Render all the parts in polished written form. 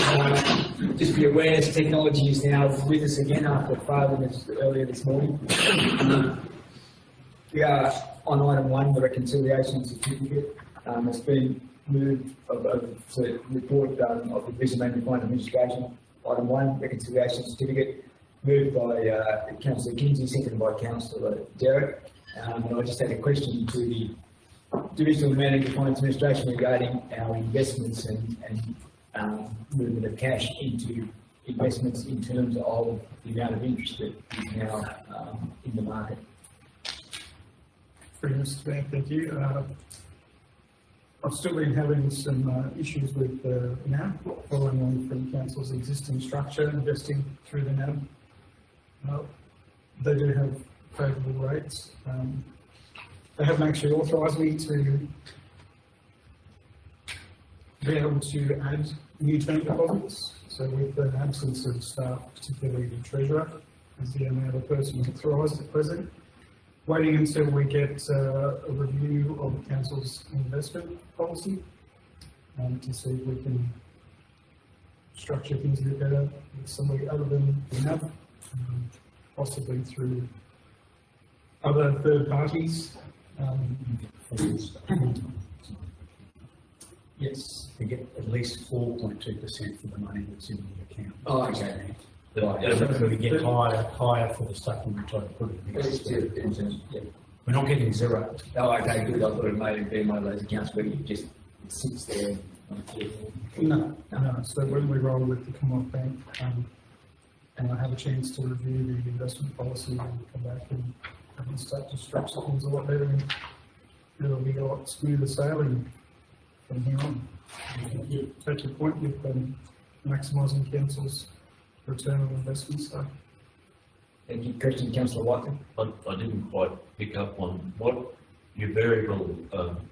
Just for your awareness, technology is now with us again after failing us earlier this morning. We are on item 1, the reconciliation certificate. It's been moved to report of the Brisbane Land Defined Administration. Item 1, reconciliation certificate, moved by Councillor Kinsey, seconded by Councillor Derrick. And I just had a question to the Divisional Land and Defined Administration regarding our investments and movement of cash into investments in terms of the amount of interest that is now in the market. Mr. Bank, thank you. I've still been having some issues with NAB, following on from Council's existing structure, investing through the NAB. They do have favourable rates. They haven't actually authorised me to be able to add new term deposits. So with the absence of staff, particularly the Treasurer, as the only other person authorised at present, waiting until we get a review of the Council's investment policy to see if we can structure things a bit better with somebody other than the NAB, possibly through other third parties. Yes. They get at least 4.2% for the money that's in the account. Oh, okay. So we get higher for the stuff we try to put in. We're not getting zero. Oh, okay, good. I thought it may have been one of those accounts where it just sits there. No. So when we roll with the Commonwealth Bank, and I have a chance to review the investment policy and come back and start to structure things a lot better, and it'll be a lot smoother sailing from here on. Take your point with maximising Council's return on investment. So. Thank you. Question, Councillor Whiteley. I didn't quite pick up on what your variable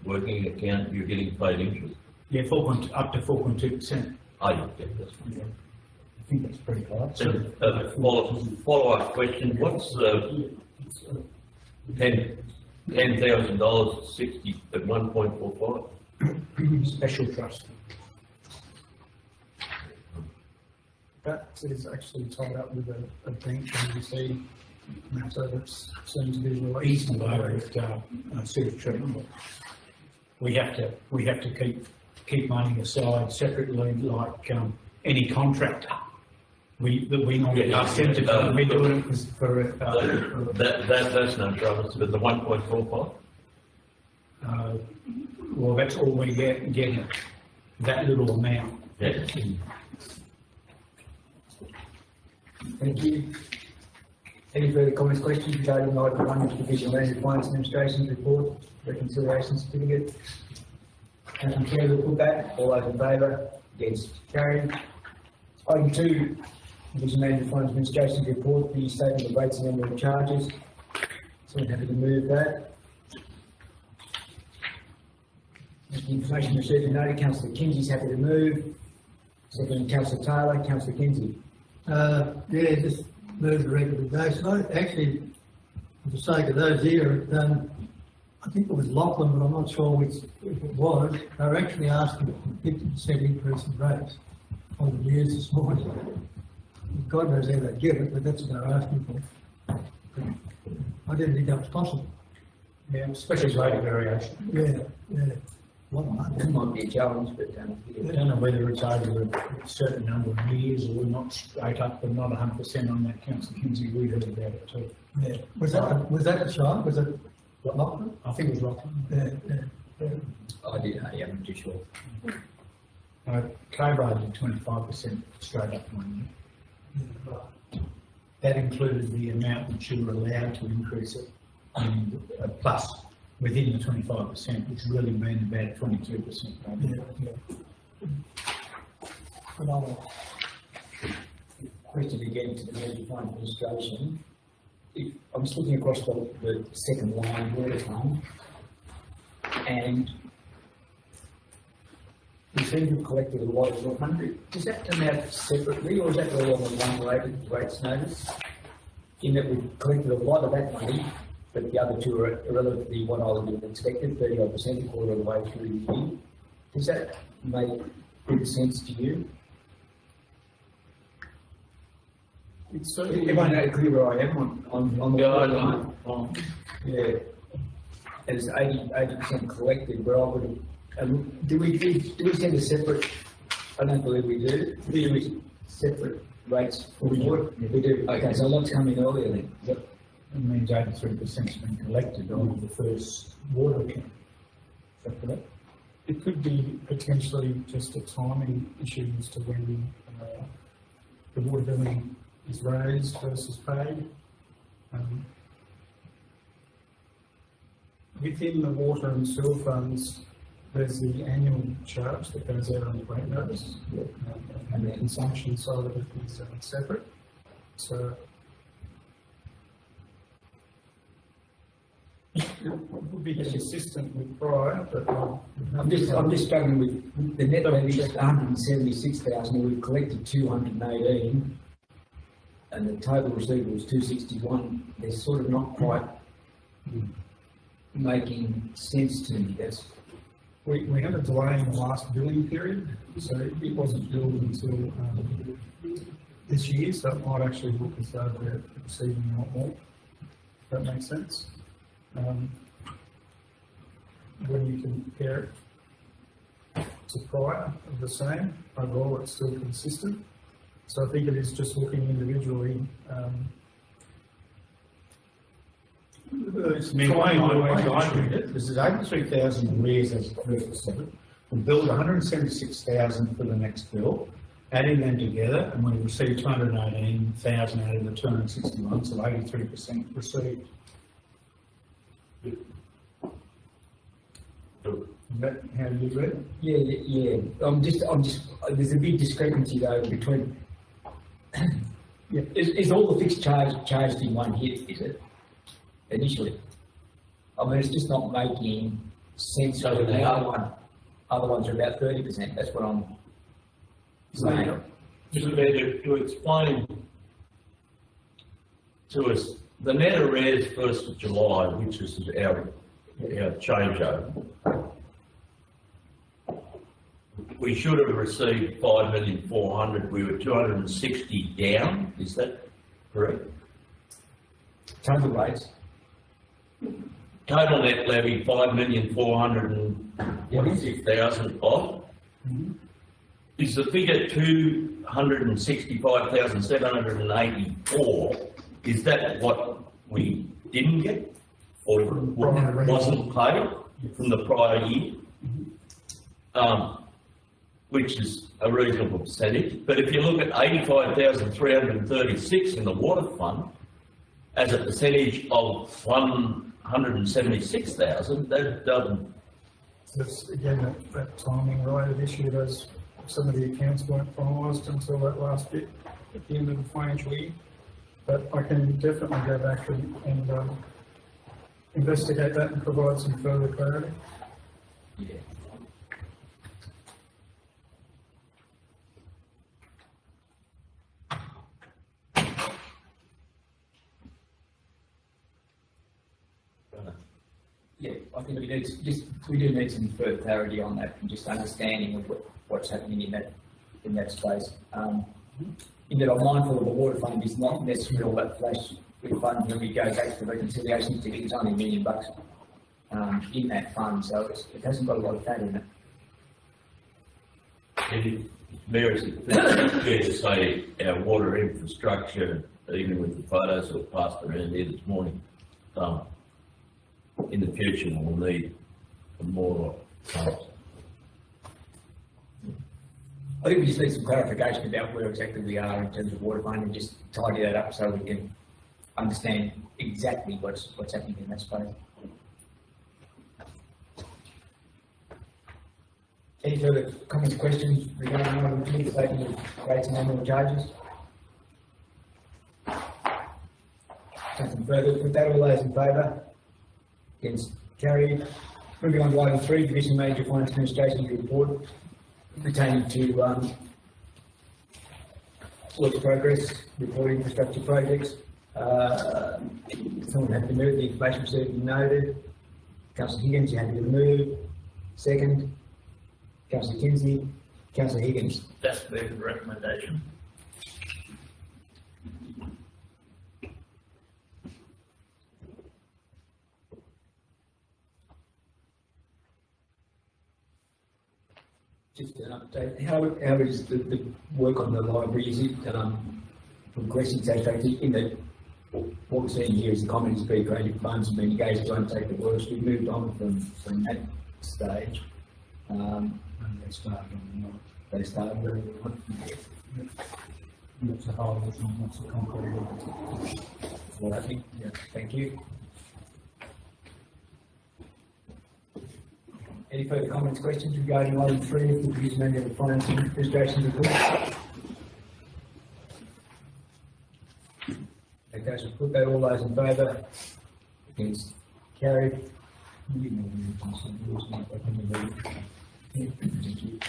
working account you're getting paid interest. Yeah, up to 4.2%. Oh, yeah, that's fine. Yeah. I think that's pretty high. So, follow-up question: what's $10,000 60 at 1.45? Special trust. That is actually tied up with a bank NBC matter that's soon to be released. Easy at sewage treatment. We have to keep money aside separately, like any contractor. We normally ask them to be doing it for that's no trouble. But the 1.45. Well, that's all we get that little amount. Yeah. Thank you. Any further comments, questions regarding item 1, Division Land and Finance Administration's report, reconciliation certificate? Councillor Chair will put that. All those in favour? Against? Carried. Item 2, Division Land and Finance Administration's report, the statement of rates and number of charges. Someone happy to move that? The information received and noted, Councillor Kinsey is happy to move. Second, Councillor Taylor. Councillor Kinsey. Yeah, just move the recommendation. Actually, for the sake of those here, I think it was Lachlan, but I'm not sure if it was. They were actually asking for 50% increase in rates on the news this morning. God knows how they get it, but that's what they're asking for. I didn't think that was possible. Yeah, especially rate variation. Yeah. It might be a challenge, but I don't know whether it's over a certain number of years or not straight up, but not 100% on that. Councillor Kinsey, we heard about it too. Yeah. Was that the child? Was it Lachlan? I think it was Lachlan. Yeah. I did. I'm not too sure. Cobra did 25% straight up 1 year. That included the amount that you were allowed to increase it, and plus within the 25%, which really meant about 22%. Yeah. Phenomenal. Question again to the Land Defined Administration. I'm just looking across the second line, water fund, and we seem to have collected a lot of water fund. Does that come out separately, or is that all on the one rates notice? In that we've collected a lot of that money, but the other two are relatively what I would have expected, 30% a quarter of the way through the year. Does that make good sense to you? It's certainly. Everyone know clear where I am on the. Yeah, I know. Yeah. It's 80% collected, where I would, do we send a separate, I don't believe we do, do we separate rates for water? We do, okay, so a lot's coming earlier then. Yep. It means 83%'s been collected on the first water account. Is that correct? It could be potentially just a timing issue as to when the water billing is raised versus paid. Within the water and sewer funds, there's the annual charge that goes out on the rate notice, and the consumption side of it is separate. So it would be consistent with prior, but I'm just struggling with the net levy is 176,000, we've collected 218, and the total receivable is 261. They're sort of not quite making sense to me. we had a delay in the last billing period, so it wasn't billed until this year, so it might actually look as though we're receiving a lot more. If that makes sense. When you compare it to prior of the same, overall it's still consistent. So I think it is just looking individually. This is 83,000 arrears as of 1st of 7th. We billed 176,000 for the next bill, adding them together, and we received 218,000 out of the 261, so 83% received. Is that how you read it? Yeah. I'm just, there's a big discrepancy though between, is all the fixed charge charged in one hit, is it? Initially? I mean, it's just not making sense. So The other ones are about 30%, that's what I'm saying. To explain to us, the net arrears 1st of July, which is our changeover, we should have received 5,400,000. We were 260 down. Is that correct? Total rates. Total net levy 5,426,000 odd. Is the figure 265,784? Is that what we didn't get, or wasn't paid from the prior year? Which is a reasonable percentage. But if you look at 85,336 in the water fund, as a percentage of 176,000, that doesn't. It's again that timing related issue. Those some of the accounts weren't finalised until that last bit at the end of the financial year. But I can definitely go back and investigate that and provide some further clarity. Yeah. Yeah, I think we do need some further clarity on that and just understanding of what's happening in that space. In that I'm mindful of the water fund is not necessarily all that flash with funds when we go back to the reconciliation ticket. It's only $1 million in that fund, so it hasn't got a lot of fat in it. Mayor, is it fair to say our water infrastructure, even with the photos that were passed around here this morning, in the future we'll need more. I think we just need some clarification about where exactly we are in terms of water fund and just tidy that up so we can understand exactly what's happening in that space. Any further comments, questions regarding item 2, the statement of rates and annual charges? Nothing further. With that, all those in favour? Against? Carried. Moving on to item 3, Division Manager Finance Administration report pertaining to work progress, report infrastructure projects. Someone had to move, the information received and noted. Councillor Higgins, you happy to move? Second. Councillor Kinsey. Councillor Higgins. That's the recommendation. Just an update, how is the work on the library, is it, progressing satisfactorily in that, what we're seeing here is the Commons Be Creative Funds have been engaged to undertake the works, we've moved on from that stage. And they started on They started very well. lots of holes and lots of concrete. Well, I think, yeah, thank you. Any further comments, questions regarding item 3 of the Division Manager of Finance and Administration report? Okay, so put that, all those in favour? Against? Carried. Thank you.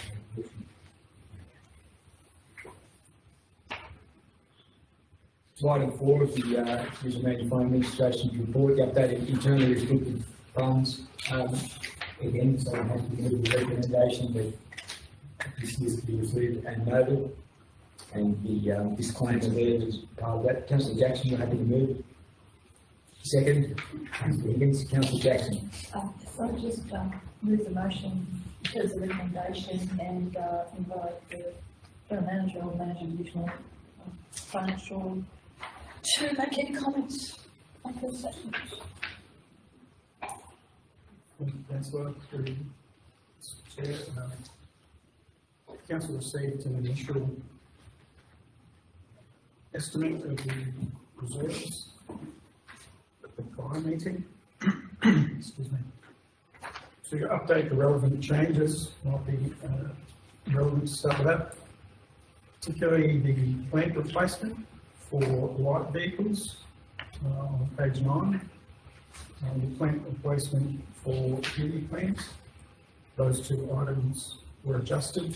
So item 4 of the Division Manager of Finance and Administration's report, the updated internally restricted funds. Again, so I'm happy to move the recommendation that this list be received and noted, and the disclaimer there is part of that. Councillor Jackson, you're happy to move? Second? Councillor Higgins, Councillor Jackson. So I just move the motion as a recommendation and invite the general manager or managing divisional financial to make any comments on the statement. Councillor, through Chair, Council received an initial estimate of the reserves at the prior meeting. Excuse me. To update the relevant changes, might be relevant to start with that, particularly the plant replacement for light vehicles on page 9. And the plant replacement for heavy plants. Those two items were adjusted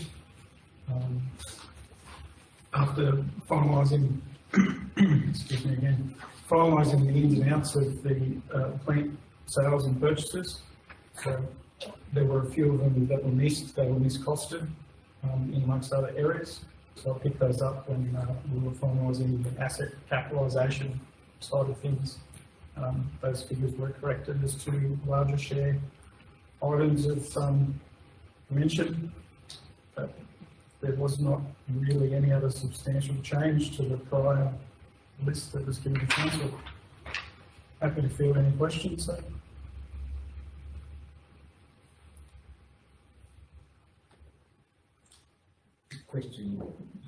after finalising, excuse me again, finalising the ins and outs of the plant sales and purchases. So there were a few of them that were missed, they were miscosted in amongst other areas. So I picked those up when we were finalising the asset capitalisation side of things. Those figures were corrected as two larger share items of mention, but there was not really any other substantial change to the prior list that was given to council. Happy to field any questions. So. Question,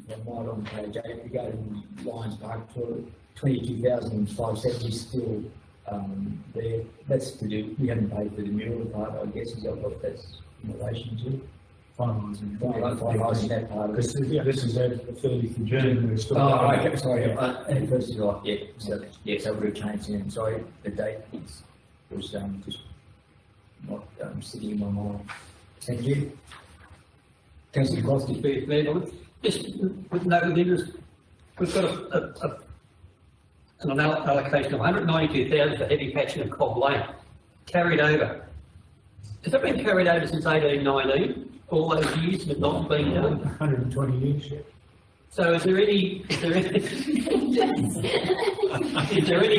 if I might, on page 8, regarding Lions Park toilet, 22,570 still there. That's to do, we haven't paid for the mural part, I guess, is that what that's in relation to? Finalising that part of it. This is at the 30th of June, we're still. Oh, okay, sorry, and first of all, yeah, so, yes, I would have changed it, sorry, the date was just not sitting in my mind. Thank you. Councillor Costi. Just with note of interest, we've got an allocation of 192,000 for heavy patching of Cobb Lane, carried over. Has that been carried over since 1819? All those years but not been done? 120 years, yeah. So is there any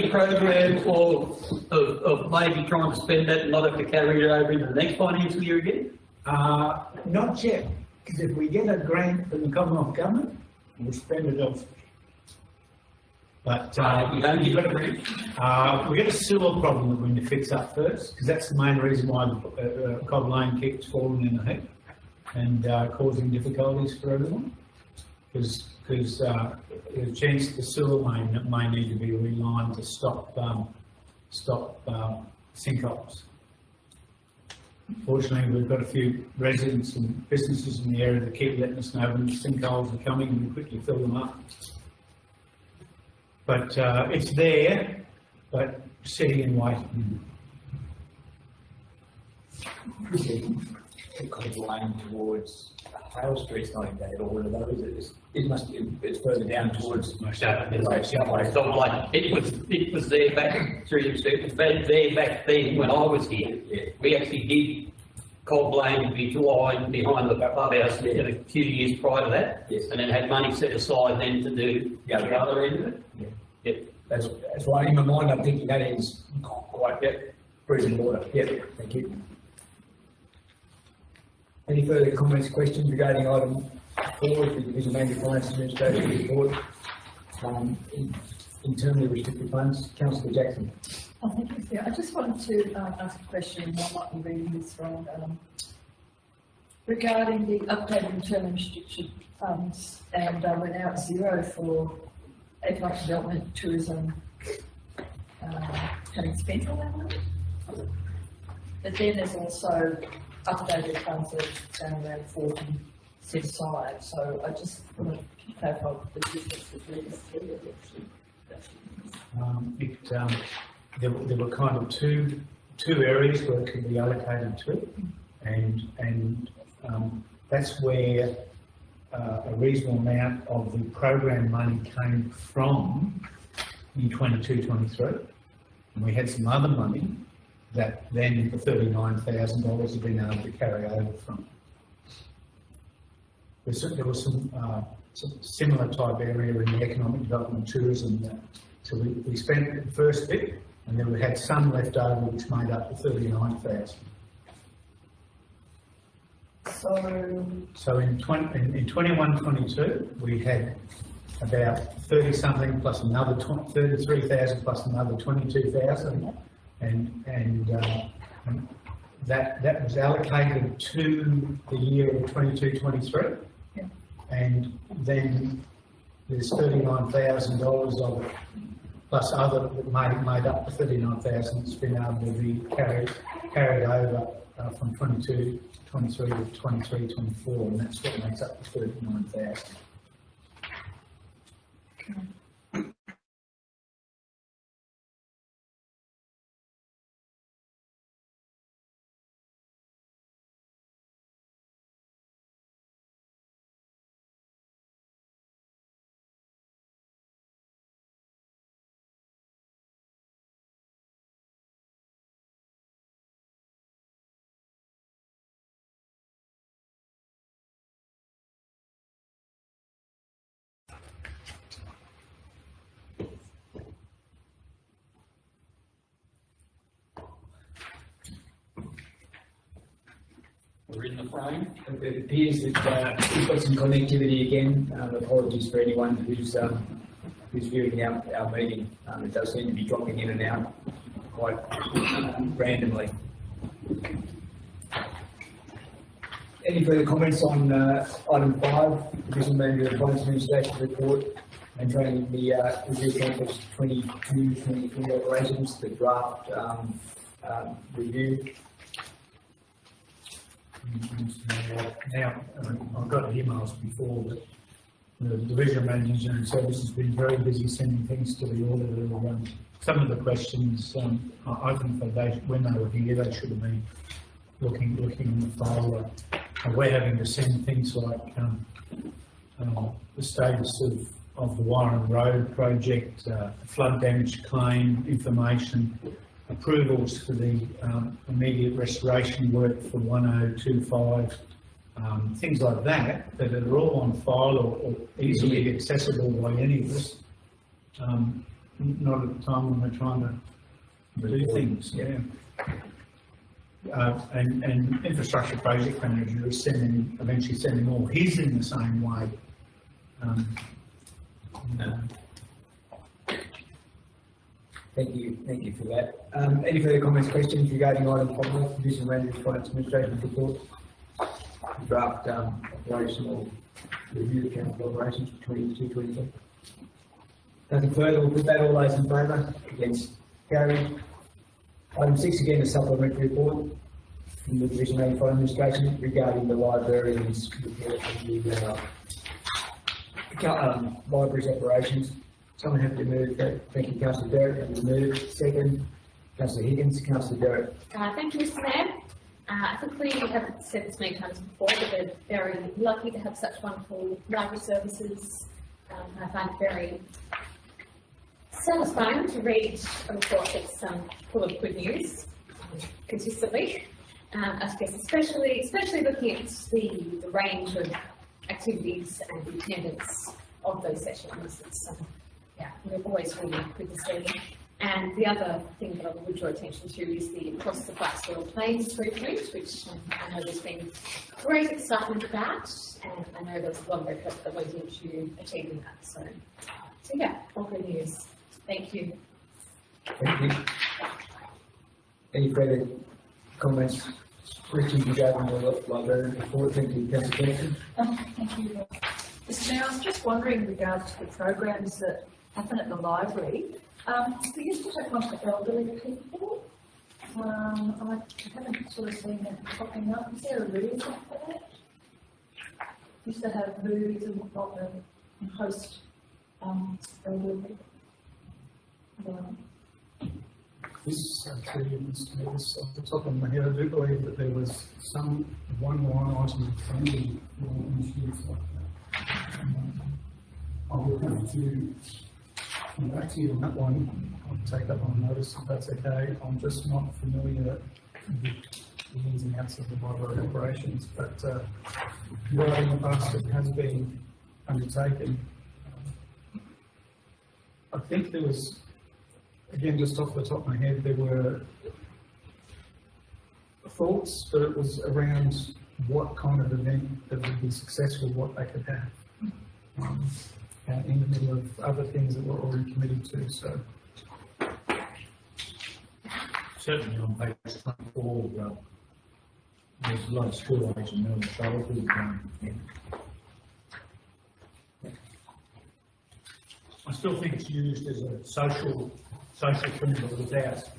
program of maybe trying to spend that and not have to carry it over into the next financial year again? Not yet, because if we get a grant from the Commonwealth Government, we'll spend it off. But You don't get a grant? we got a sewer problem that we need to fix up first, because that's the main reason why Cobb Lane keeps falling in the heap and causing difficulties for everyone. Because there's a chance the sewer line that may need to be relined to stop sinkholes. Fortunately, we've got a few residents and businesses in the area that keep letting us know when sinkholes are coming and we quickly fill them up. But it's there, but sitting and waiting. Kind of lane towards Hale Street's not in that at all, though, is it? It must be, it's further down towards. It was there back through the street, there back then when I was here. Yeah. We actually did Cobb Lane behind the clubhouse a few years prior to that. Yes. And then had money set aside then to do the other end of it. Yeah. Yep. That's why in my mind I'm thinking that is quite, yeah, reasonable order. Yeah, thank you. Any further comments, questions regarding item 4, the Division Manager Finance Administration report, internally restricted funds? Councillor Jackson. Oh, thank you, Chair. I just wanted to ask a question, and I might be reading this wrong, regarding the updated internal restricted funds, and we're now at 0 for economic development, tourism, having spent all that money. But then there's also updated funds that are down around 40 set aside, so I just want to clarify the difference between the two. There were kind of two areas where it could be allocated to, and that's where a reasonable amount of the program money came from in 22-23, and we had some other money that then the $39,000 had been able to carry over from. There was some similar type area in the economic development tourism. So we spent the first bit, and then we had some left over which made up the 39,000. So in 21-22 we had about 30 something plus another 33,000 plus another 22,000, and that was allocated to the year of 22-23, and then there's $39,000 of it plus other that made up the 39,000 that's been able to be carried over from 22-23 to 23-24, and that's what makes up the 39,000. We're in the frame. It appears that we've got some connectivity again. Apologies for anyone who's viewing our meeting. It does seem to be dropping in and out quite randomly. Any further comments on item 5, Division Manager of Finance Administration report, maintaining the Review Council's 22-23 operations, the draft review? Now, I've got emails before, but the Division Manager and Services has been very busy sending things to the auditor. Some of the questions, I think that when they were here, they should have been looking in the file. We're having to send things like the status of the Warren Road project, flood damage claim information, approvals for the immediate restoration work for 1025, things like that are all on file or easily accessible by any of us. Not at the time when we're trying to do things. Yeah. And infrastructure project manager is eventually sending all his in the same way. Thank you for that. Any further comments, questions regarding item 5, Division Manager Finance Administration report? Draft operational review of council operations for 22-23. Nothing further, we'll put that. All those in favour? Against? Carried. Item 6 again, a supplementary report from the Division Manager Finance Administration regarding the librarians report of the library's operations. Someone have to move that. Thank you, Councillor Derrick. Have to move. Second, Councillor Higgins. Councillor Derrick. Thank you, Mr. Mayor. I think we have said this many times before, but we're very lucky to have such wonderful library services. I find it very satisfying to read a report that's full of good news consistently. I guess especially looking at the range of activities and attendance of those sessions. It's, yeah, we're always really good to see. And the other thing that I would draw attention to is the across the flat soil plains blueprint, which I know there's been great excitement about, and I know there's a lot of effort that went into achieving that. So yeah, all good news. Thank you. Thank you. Any further comments, questions regarding the librarian report? Thank you, Councillor Kennedy. Thank you. Mr. Mayor, I was just wondering in regards to the programs that happen at the library. We used to have one for elderly people. I haven't sort of seen that popping up. Is there a reason for that? We used to have movies and whatnot and host elderly people. This, actually, Mr. Mayor, this off the top of my head, I do believe that there was one line item of funding for initiatives like that. I will have to come back to you on that one. I'll take that on notice if that's okay. I'm just not familiar with the ins and outs of the library operations, but right in the past it has been undertaken. I think there was, again, just off the top of my head, there were thoughts, but it was around what kind of event that would be successful, what they could have, in the middle of other things that we're already committed to. So Certainly on page 24, there's a lot of school age and early childhood. I still think it's used as a social thing, but without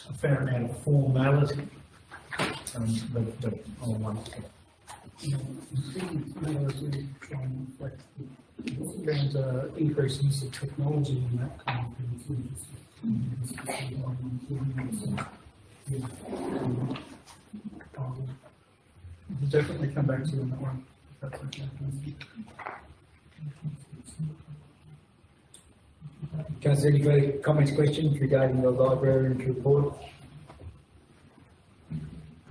a fair amount of formality. But on one step. And increased use of technology in that kind of thing. We'll definitely come back to you on that one, if that's okay. Councillor, any further comments, questions regarding the librarian's report?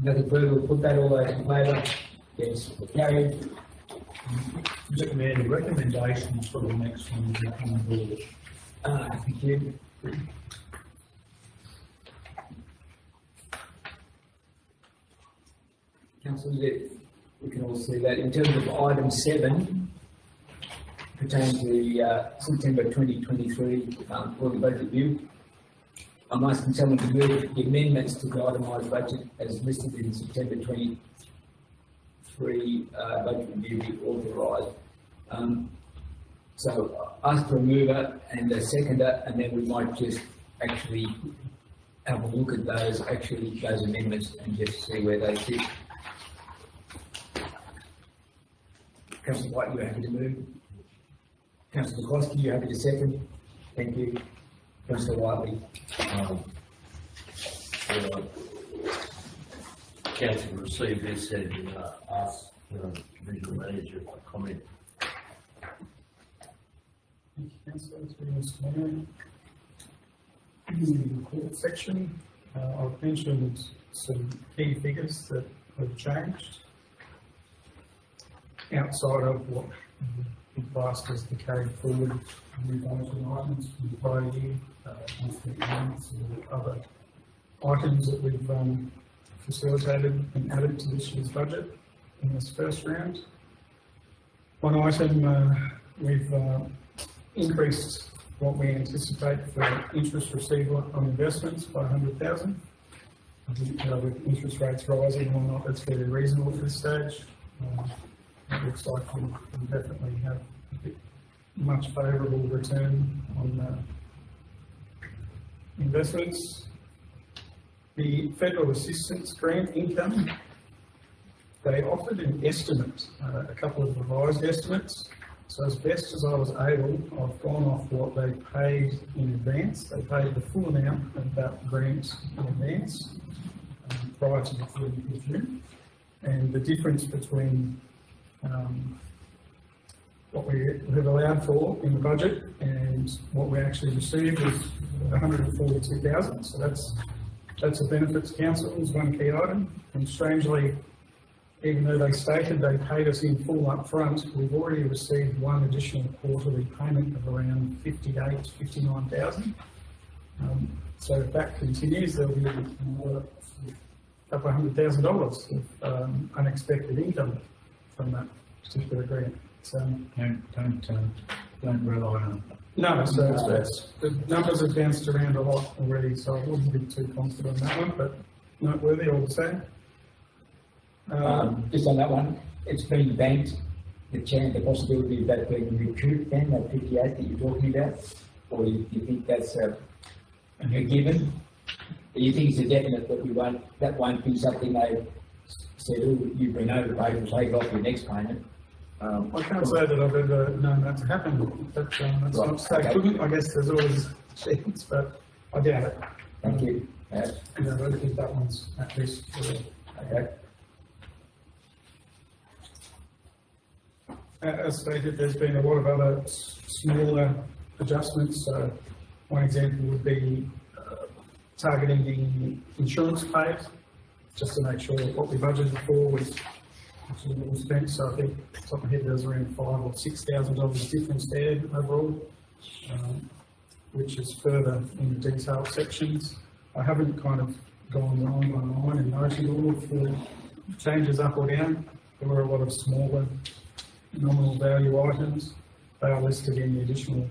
Nothing further, we'll put that all those in favour. Yes, carried. Mr. Mayor, the recommendations for the next one is on the board. Thank you. Councillors, we can all see that. In terms of item 7, pertaining to the September 2023 quarterly budget review, I'm asking someone to move the amendments to the itemised budget as listed in September 2023 budget review be authorised. So ask for a mover and a seconder, and then we might just actually have a look at those amendments and just see where they sit. Councillor White, you're happy to move? Councillor McCloskey, you're happy to second? Thank you. Councillor Whiteley. Council received this and asked the divisional manager for comment. Thank you, Councillor. Through Mr. Mayor. In the report section, I've mentioned some key figures that have changed outside of what we've classed as the carried forward revising items from the prior year, monthly payments or other items that we've facilitated and added to this year's budget in this first round. One item, we've increased what we anticipate for interest received on investments by 100,000. I think with interest rates rising or not, that's very reasonable at this stage. It looks like we definitely have a much favourable return on investments. The federal assistance grant income, they offered an estimate, a couple of revised estimates. So as best as I was able, I've gone off what they paid in advance. They paid the full amount of that grant in advance prior to the 30th of June. And the difference between what we have allowed for in the budget and what we actually received was 142,000. So that's a benefit to council is one key item. And strangely, even though they stated they paid us in full up front, we've already received one additional quarterly payment of around 59,000. So if that continues, there'll be another couple of $100,000 of unexpected income from that particular grant. So, Don't rely on. no, so the numbers have bounced around a lot already, so I wouldn't be too confident on that one, but noteworthy all the same. Just on that one, it's been banked, the possibility of that being recouped then, that 58 that you're talking about? Or you think that's a given? You think it's a definite that won't be something they said, oh, you've been overpaid, we'll take off your next payment? I can't say that I've ever known that to happen, but that's Right, not to say okay. couldn't. I guess there's always a chance, but I doubt it. Thank you. I don't think that one's at risk. Okay. As stated, there's been a lot of other smaller adjustments. One example would be targeting the insurance paid, just to make sure that what we budgeted for was spent. So I think, off the top of my head, there's around $5,000 or $6,000 difference there overall, which is further in the detailed sections. I haven't kind of gone line by line and noted all of the changes up or down. There were a lot of smaller nominal value items. They are listed in the additional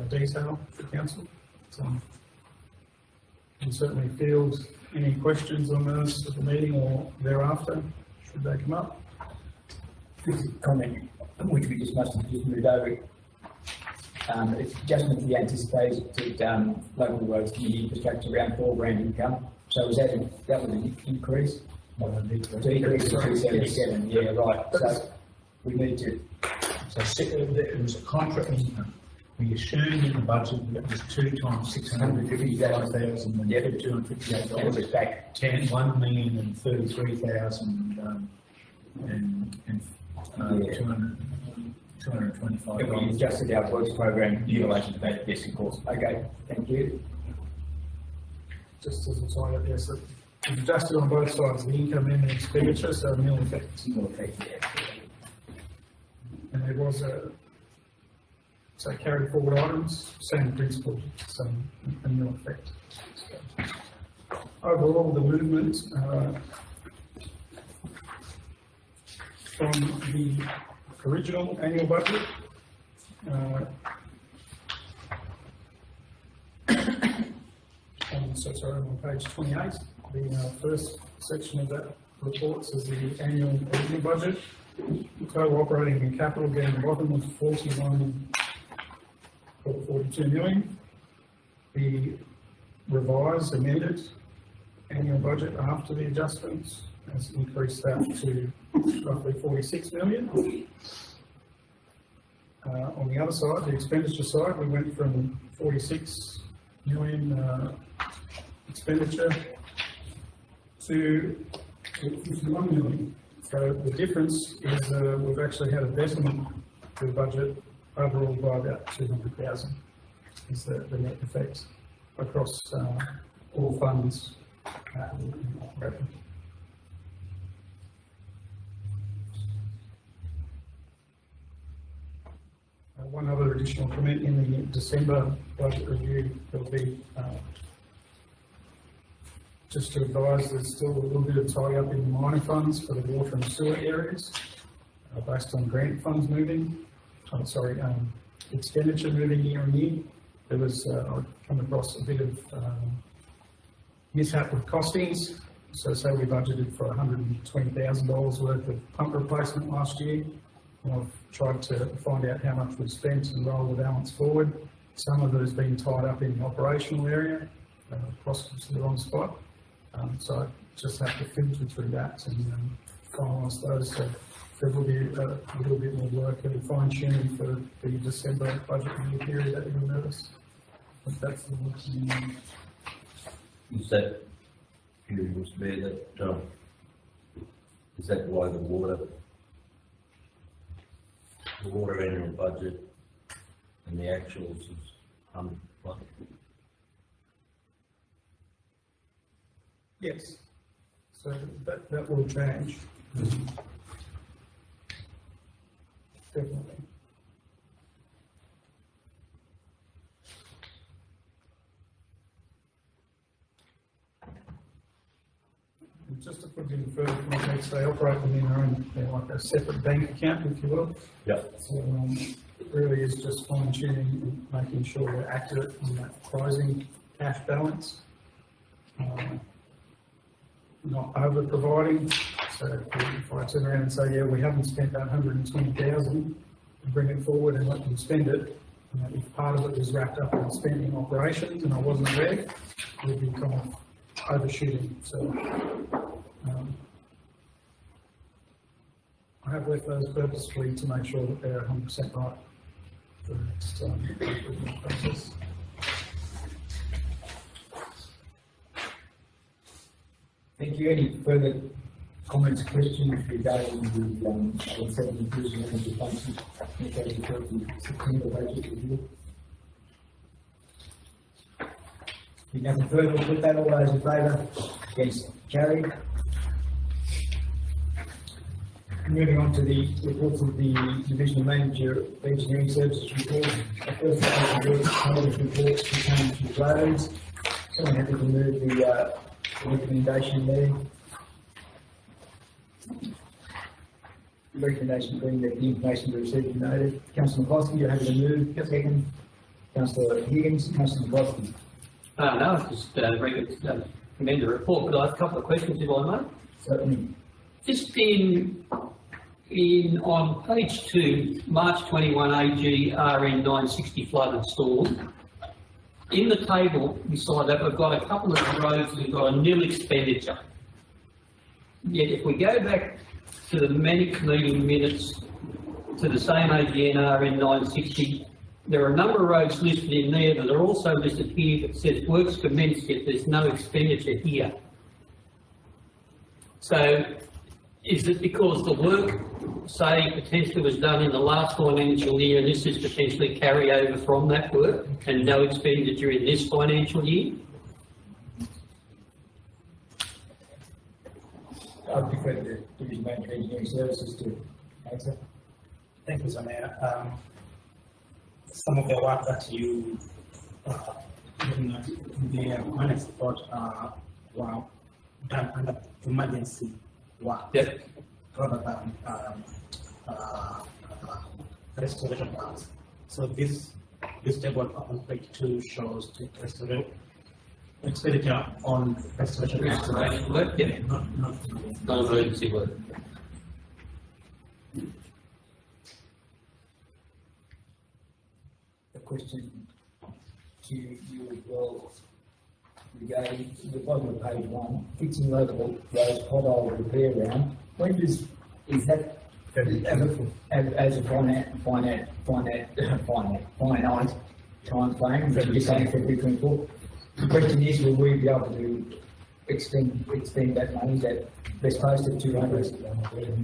detail for council. So you can certainly field any questions on those at the meeting or thereafter, should they come up. Just a comment, which we just must have just moved over. It's adjustment to the anticipated local roads community infrastructure around $4,000 income. So was that was an increase? Decrease to 277, yeah, right. So we need to. So it was a contract income. We assumed in the budget that it was 2 times 655,000 and 258 That was back. 1,033,000 and 225. If we adjusted our works program in relation to that, yes, of course. Okay, thank you. Just as a side, yes, it's adjusted on both sides, the income and the expenditure, so nil effect. No effect, yeah. And there was carried forward items, same principle, so a nil effect. Overall, the movement from the original annual budget on page 28, the first section of that report says the annual original budget. Total operating and capital gain the bottom was 41.42 million. The revised amended annual budget after the adjustments has increased that to roughly 46 million. On the other side, the expenditure side, we went from 46 million expenditure to 51 million. So the difference is we've actually had a betterment to the budget overall by about 200,000 is the net effect across all funds. One other additional comment in the December budget review, there'll be just to advise there's still a little bit of tie up in the minor funds for the water and sewer areas based on grant funds moving. Expenditure moving year on year. There was, I've come across a bit of mishap with costings. So say we budgeted for $120,000 worth of pump replacement last year. And I've tried to find out how much we've spent and roll the balance forward. Some of it has been tied up in the operational area, cost to the wrong spot. So I just have to filter through that and finalise those. So there will be a little bit more work and fine tuning for the December budget review period that you'll notice. But that's the work. Is that curious there that, is that why the water annual budget and the actuals is like? Yes. So that will change. Definitely. put in further context, they operate within their own, they're like a separate bank account, if you will. Yeah. So, it really is just fine tuning and making sure we're accurate on that closing cash balance. Not over providing, so if I turn around and say, yeah, we haven't spent that 120,000, and bring it forward and let them spend it, if part of it was wrapped up in spending operations and I wasn't there, we'd be kind of overshooting, so. I have left those purposefully to make sure that they're 100% right for the next recruitment process. Thank you. Any further comments, questions regarding the seven inclusion of the function? September budget review? If nothing further, we'll put that, all those in favour, against, carried. Moving on to the reports of the Divisional Manager of Engineering Services report. The first item is the reports pertaining to roads. Someone happy to move the recommendation there. The recommendation being that the information be received and noted. Councillor McCloskey, you're happy to move. Second. Councillor Higgins, Councillor McCloskey. No, just commend the report, but I have a couple of questions if I may. Certainly. Just on page 2, March 21 AG RN 960 flooded storm. In the table beside that, we've got a couple of roads that have got a nil expenditure. Yet if we go back to the Manic meeting minutes to the same AGN RN 960, there are a number of roads listed in there that are also listed here that says works commenced, yet there's no expenditure here. So is it because the work, say, potentially was done in the last financial year and this is potentially carry over from that work and no expenditure in this financial year? I prefer the Division Manager of Engineering Services to answer. Thank you, Sir Mayor. Some of the work that you in the finance report were done under emergency work Yep. rather than restoration plans. So this table on page 2 shows the expenditure on restoration plans. Restoration work, yeah. Not Non-emergency work. A question to you as well regarding the bottom of page 1, fixing local roads pothole repair round. When is that as a finite time frame, that you're saying for 2024? The question is, will we be able to expend that money? Is that best close to 200?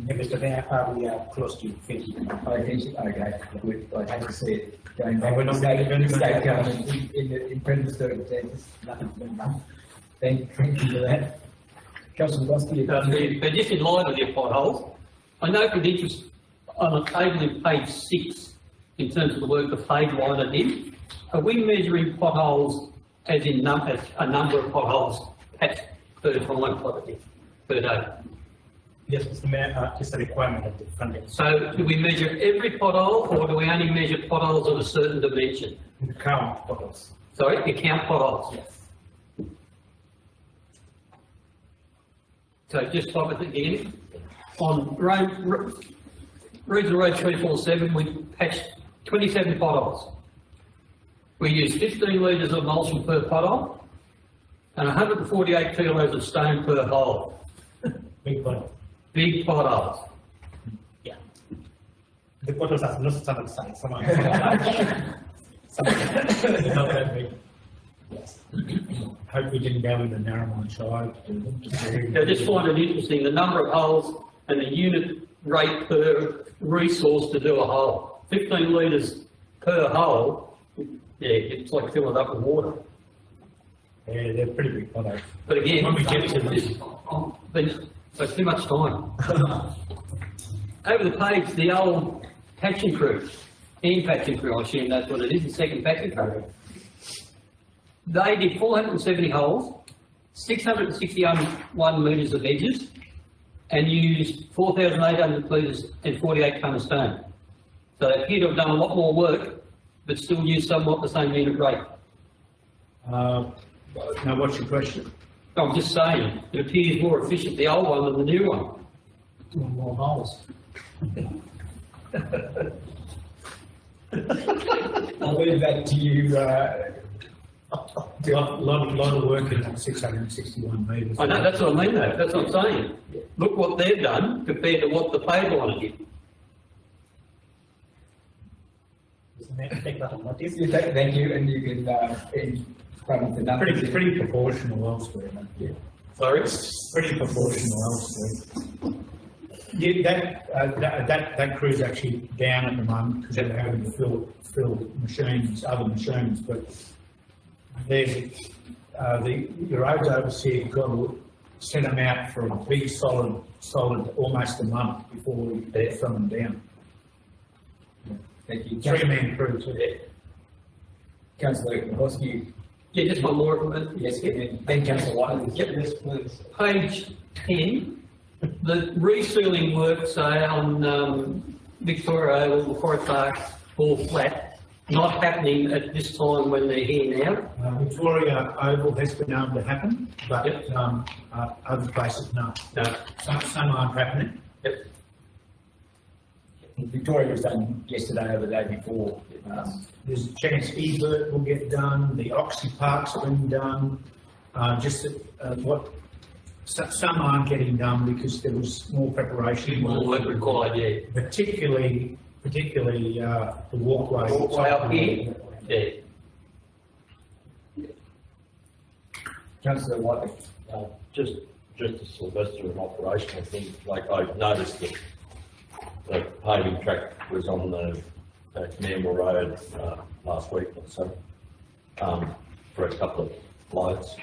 Mr. Mayor, we are close to 50. I think, okay, good. I'd hate to see it going back We're to not state going to- government in present circumstances. Nothing's been done. Thank you for that. Councillor Gosky. But just in light of your potholes, I note with interest on a table in page 6, in terms of the work the Fade Liner did, are we measuring potholes as in a number of potholes patched per time property per day? Yes, Mr. Mayor, it's a requirement of the funding. So do we measure every pothole or do we only measure potholes of a certain dimension? The count potholes. Sorry, you count potholes? Yes. So just stop it again. On Regional Road 347, we patched 27 potholes. We used 15 litres of emulsion per pothole and 148 kilos of stone per hole. Big pothole. Big potholes. Yeah. The potholes are not standard size. Some are not that big. Yes. Hope we didn't go with the Narromine child. I just find it interesting, the number of holes and the unit rate per resource to do a hole. 15 litres per hole, yeah, it's like filling it up with water. Yeah, they're pretty big potholes. But again, When we get to this, it's too much time. Over the page, the old patching crew, hand patching crew, I assume that's what it is, the second patching crew. They did 470 holes, 661 metres of edges, and used 4,800 litres and 48 tonne of stone. So they appear to have done a lot more work, but still used somewhat the same unit rate. Now, what's your question? I'm just saying, it appears more efficient, the old one than the new one. Doing more holes. I'll leave that to you, Lot of work in 661 metres. I know, that's what I mean though, that's what I'm saying. Look what they've done compared to what the Pavilion did. Mr. Mayor, take that on notice. thank you, and you can, from the numbers. Pretty proportional elsewhere, yeah. Sorry? Pretty proportional elsewhere. Yeah, that crew's actually down at the moment because they're having to fill machines, other machines, but there's, the roads overseer got to set them out for a big solid, almost a month before we fill them down. Thank you. Three-man crew too. Councillor McCloskey. Yeah, just one more. Yes, then Councillor White. Yes, please. Page 10, the resealing works are on Victoria Oval, Macquarie Park, all flat, not happening at this time when they're here now. Victoria Oval has been able to happen, but Yep. Other places no. No. Some aren't happening. Yep. Victoria was done yesterday or the day before. There's a chance Ebert will get done, the Oxy Park's been done, some aren't getting done because there was more preparation. More work required, yeah. Particularly the walkway. Walkway up here? Yeah. Councillor White. Just a Sylvester and operational thing, like I've noticed that the paving track was on the Canberra Road last week or so, for a couple of lights.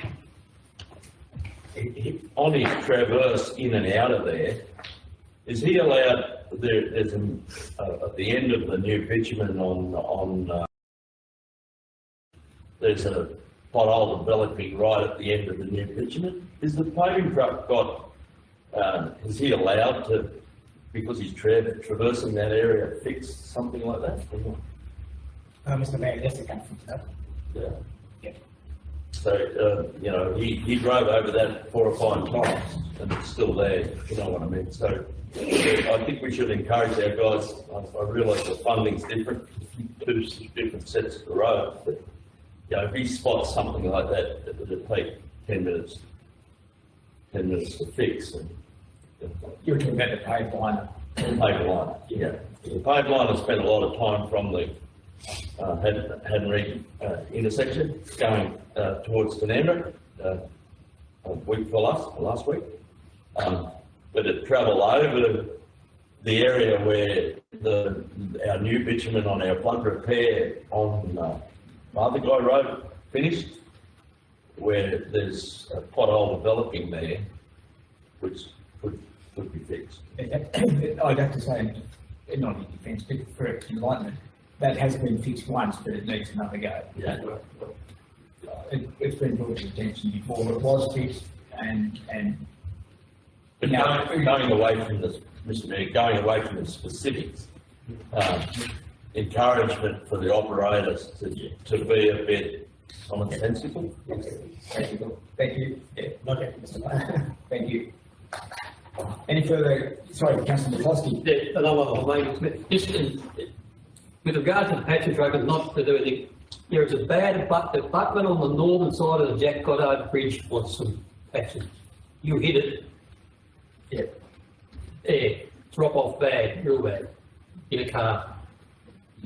On his traverse in and out of there, is he allowed, there's at the end of the new bitumen there's a pothole developing right at the end of the new bitumen. Is the paving truck is he allowed to, because he's traversing that area, fix something like that? Mr. Mayor, yes, I can fix that. Yeah. Yeah. So, he drove over that 4 or 5 times and it's still there, you know what I mean? So I think we should encourage our guys. I realise the funding's different, two different sets of the road, but if he spots something like that, it'll take 10 minutes to fix. And, You were talking about the paved line. Pipeline, yeah. The pipeline has spent a lot of time from the Hadden intersection going towards Canberra a week for last week. But it travelled over the area where our new bitumen on our flood repair on Marthaguy Road finished, where there's a pothole developing there, which could be fixed. I'd have to say, not in defence, but for enlightenment, that has been fixed once, but it needs another go. Yeah. It's been brought to attention before, it was fixed, and But going away from this, Mr. Mayor, going away from the specifics, encouragement for the operators to be a bit commonsensical. Thank you. Yeah. Okay, Mr. Mayor. Thank you. Any further, sorry, Councillor McCloskey. Yeah, another one, just with regard to the patch road, and not to do anything, there is a bad abutment on the northern side of the Jack Goddard Bridge for some patches. You hit it. Yeah. Yeah, drop off bad, real bad, in a car.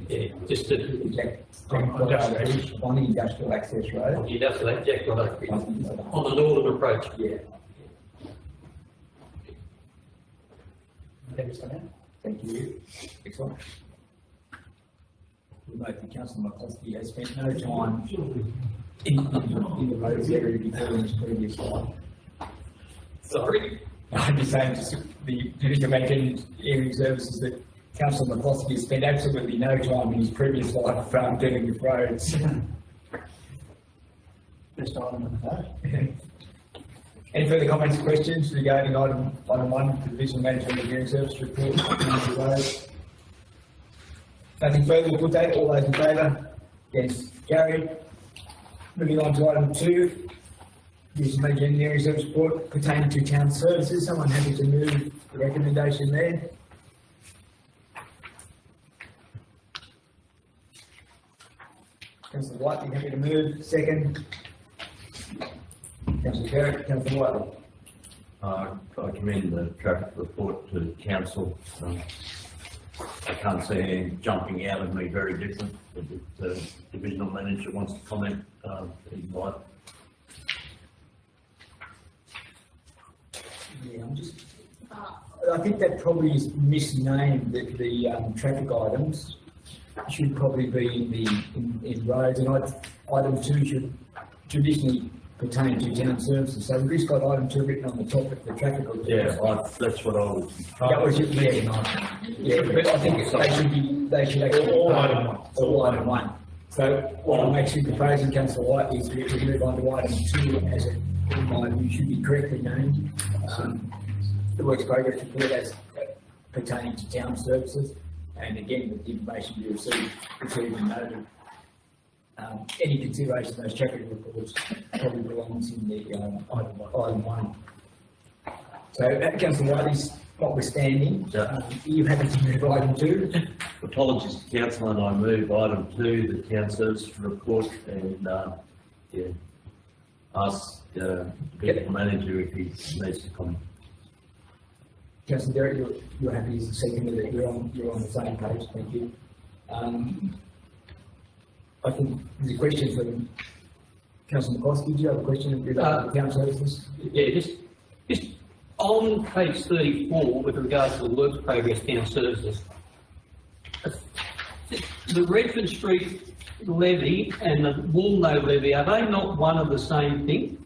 Yeah, just to, On the industrial access road. you know, so that Jack Goddard Bridge, on the northern approach. Yeah. Okay, Mr. Mayor. Thank you. Excellent. We note that Councillor McCloskey has spent no time in the roads area before in his previous life. Sorry? I'm just saying, the Division of Maintenance Area Services, that Councillor McCloskey has spent absolutely no time in his previous life dealing with roads. Mr. Alderman, Any further comments or questions regarding item one, the Division Management Engineering Service report? Councillor Rose. Nothing further to put that, all those in favour? Against, carried. Moving on to item two, Division Management Engineering Service report pertaining to town services. Someone happy to move the recommendation there? Councillor White, you happy to move? Second? Councillor Garrett, Councillor Whiteley. I commend the traffic report to council. I can't see anything jumping out of me very different. If the divisional manager wants to comment, he might. Yeah, I think that probably is misnamed, the traffic items should probably be in roads, and item two should traditionally pertain to town services, so we've just got item two written on the top of the traffic. Yeah, that's what I was. That was it, yeah, but I think they should actually. All item one. All item one. So what I'm actually proposing, Councillor White, is we move on to item two as it, in my view, should be correctly named. The works progress report as pertaining to town services, and again, with the information you received and noted. Any consideration of those traffic reports probably belongs in the item one. So, Councillor Whiteley's notwithstanding, are you happy to move item two? Apologies to council, and I move item two, the town services report, and ask the manager if he needs to comment. Councillor Derrick, you're happy as the seconder that you're on the same page, thank you. I think there's a question from Councillor McCoskey. Did you have a question about town services? Yeah, just on page 34 with regards to the works progress town services. The Redfern Street levy and the Woolno levy, are they not one of the same thing?